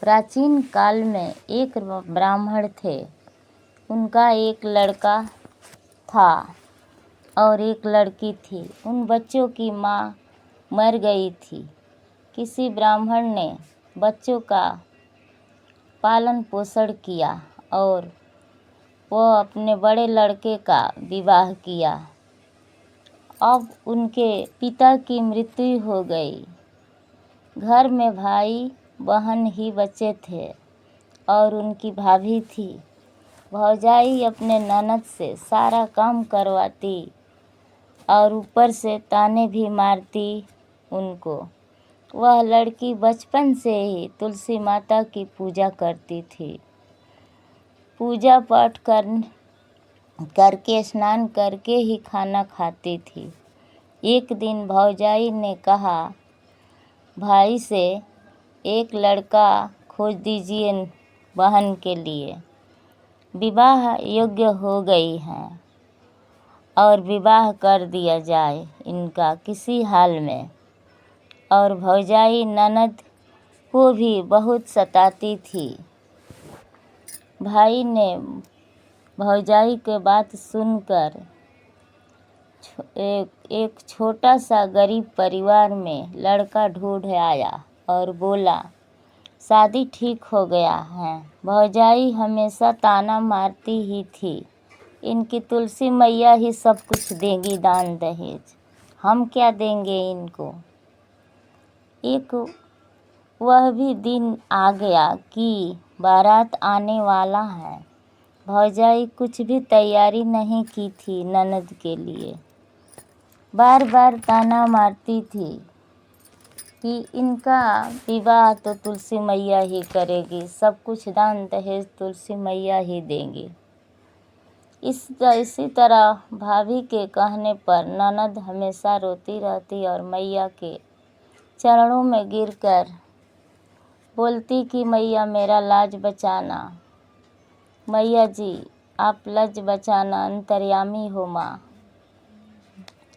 प्राचीन काल में एक ब्राह्मण थे। उनका एक लड़का था और एक लड़की थी। उन बच्चों की माँ मर गई थी। किसी ब्राह्मण ने बच्चों का पालन पोषण किया और वो अपने बड़े लड़के का विवाह किया। अब उनके पिता की मृत्यु हो गई। घर में भाई बहन ही बच्चे थे और उनकी भाभी थी। भौजाई अपने ननद से सारा काम करवाती और ऊपर से ताने भी मारती उनको। वह लड़की बचपन से ही तुलसी माता की पूजा करती थी। पूजा पाठ करके स्नान करके ही खाना खाती थी। एक दिन भौजाई ने कहा भाई से, एक लड़का खोज दीजिए बहन के लिए। विवाह योग्य हो गई हैं और विवाह कर दिया जाए इनका किसी हाल में। और भौजाई ननद को भी बहुत सताती थी। भाई ने भौजाई के बात सुनकर एक छोटा सा गरीब परिवार में लड़का ढूंढ आया और बोला, शादी ठीक हो गया है। भौजाई हमेशा ताना मारती ही थी, इनकी तुलसी मैया ही सब कुछ देंगी दान दहेज, हम क्या देंगे इनको। एक वह भी दिन आ गया कि बारात आने वाला है। भौजाई कुछ भी तैयारी नहीं की थी ननद के लिए। बार बार ताना मारती थी कि इनका विवाह तो तुलसी मैया ही करेगी, सब कुछ दान दहेज तुलसी मैया ही देंगी। इसी तरह भाभी के कहने पर ननद हमेशा रोती रहती और मैया के चरणों में गिरकर बोलती कि मैया मेरा लाज बचाना, मैया जी आप लाज बचाना, अंतर्यामी हो माँ।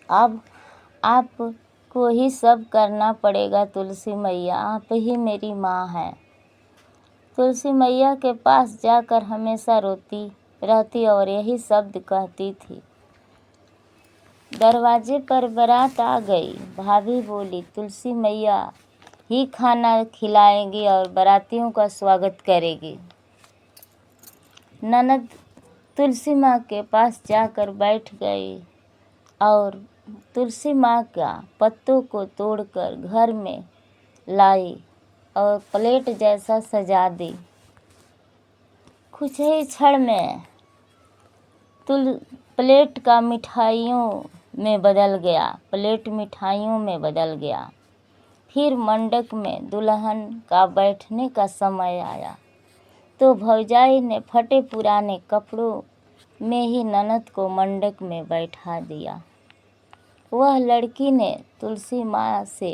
अब आपको ही सब करना पड़ेगा तुलसी मैया, आप ही मेरी माँ है। तुलसी मैया के पास जाकर हमेशा रोती रहती और यही शब्द कहती थी। दरवाजे पर बारात आ गई। भाभी बोली, तुलसी मैया ही खाना खिलाएंगी और बारातियों का स्वागत करेगी। ननद तुलसी माँ के पास जाकर बैठ गई और तुलसी माँ का पत्तों को तोड़कर घर में लाई और प्लेट जैसा सजा दी। कुछ ही क्षण में प्लेट का मिठाइयों में बदल गया, प्लेट मिठाइयों में बदल गया। फिर मंडप में दुल्हन का बैठने का समय आया तो भौजाई ने फटे पुराने कपड़ों में ही ननद को मंडप में बैठा दिया। वह लड़की ने तुलसी माँ से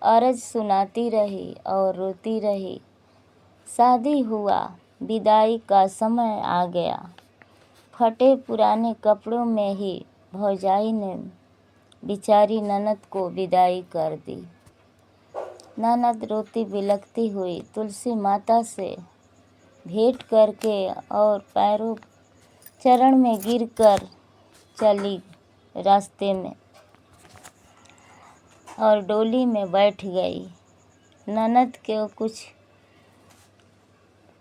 अर्ज सुनाती रही और रोती रही। शादी हुआ, विदाई का समय आ गया। फटे पुराने कपड़ों में ही भौजाई ने बेचारी ननद को विदाई कर दी। ननद रोती बिलखती हुई तुलसी माता से भेंट करके और चरण में गिरकर चली रास्ते में और डोली में बैठ गई। ननद को कुछ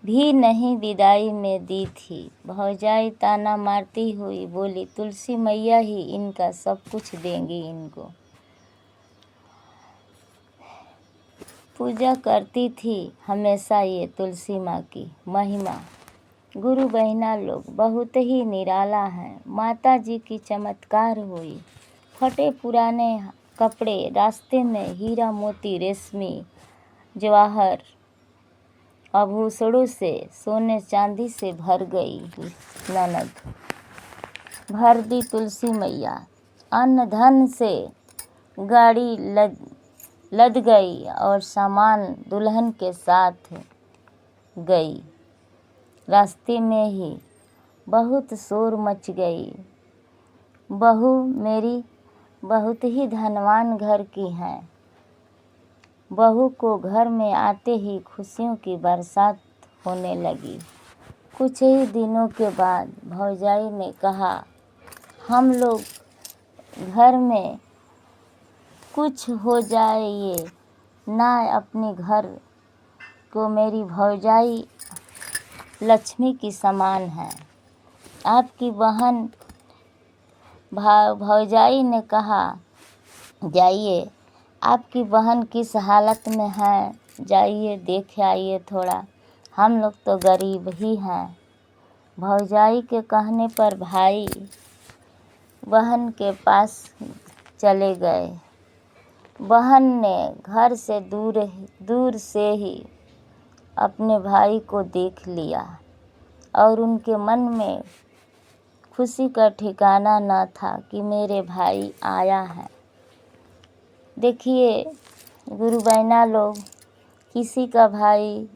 भी नहीं विदाई में दी थी। भौजाई ताना मारती हुई बोली, तुलसी मैया ही इनका सब कुछ देंगी इनको। पूजा करती थी हमेशा ये तुलसी माँ की महिमा। गुरु बहिना लोग बहुत ही निराला है। माता जी की चमत्कार हुई। फटे पुराने कपड़े रास्ते में हीरा मोती रेशमी जवाहर आभूषणों से सोने चांदी से भर गई। ननद भर दी तुलसी मैया। अन्न धन से गाड़ी लद गई और सामान दुल्हन के साथ गई। रास्ते में ही बहुत शोर मच गई। बहू मेरी बहुत ही धनवान घर की हैं। बहू को घर में आते ही खुशियों की बरसात होने लगी। कुछ ही दिनों के बाद भौजाई ने कहा, हम लोग घर में कुछ हो जाए ये ना अपने घर को मेरी भौजाई लक्ष्मी की समान है। आपकी बहन भौजाई ने कहा, जाइए आपकी बहन किस हालत में है, जाइए देख आइए थोड़ा, हम लोग तो गरीब ही हैं। भौजाई के कहने पर भाई बहन के पास चले गए। बहन ने घर से दूर से ही अपने भाई को देख लिया और उनके मन में खुशी का ठिकाना न था कि मेरे भाई आया है। देखिए गुरु बहना लोग, किसी का भाई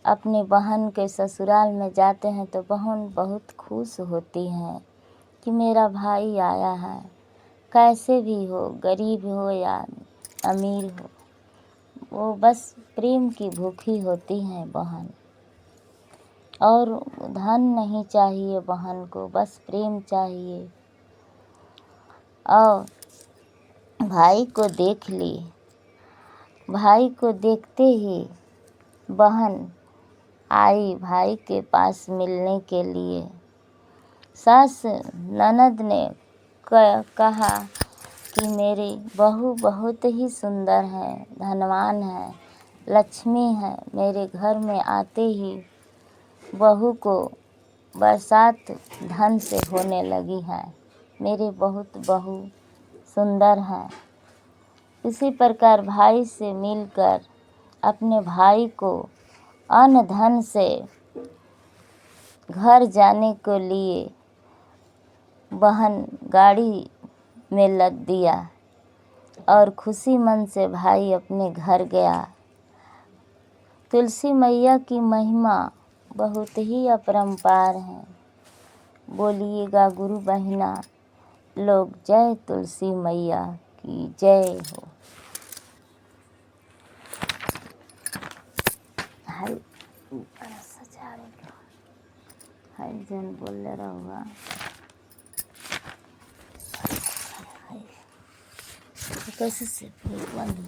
अपने बहन के ससुराल में जाते हैं तो बहन बहुत खुश होती हैं कि मेरा भाई आया है। कैसे भी हो, गरीब हो या अमीर हो, वो बस प्रेम की भूखी होती हैं बहन। और धन नहीं चाहिए बहन को, बस प्रेम चाहिए। और भाई को देख ली। भाई को देखते ही बहन आई भाई के पास मिलने के लिए। सास ननद ने कहा कि मेरी बहू बहुत ही सुंदर है, धनवान है, लक्ष्मी है। मेरे घर में आते ही बहू को बरसात धन से होने लगी है। मेरी बहुत बहू सुंदर है। इसी प्रकार भाई से मिलकर अपने भाई को अन्न धन से घर जाने के लिए बहन गाड़ी में लद दिया और खुशी मन से भाई अपने घर गया। तुलसी मैया की महिमा बहुत ही अपरंपार है। बोलिएगा गुरु बहिना लोग, जय तुलसी मैया की जय हो। हर जन बोल रहा कैसे से बंद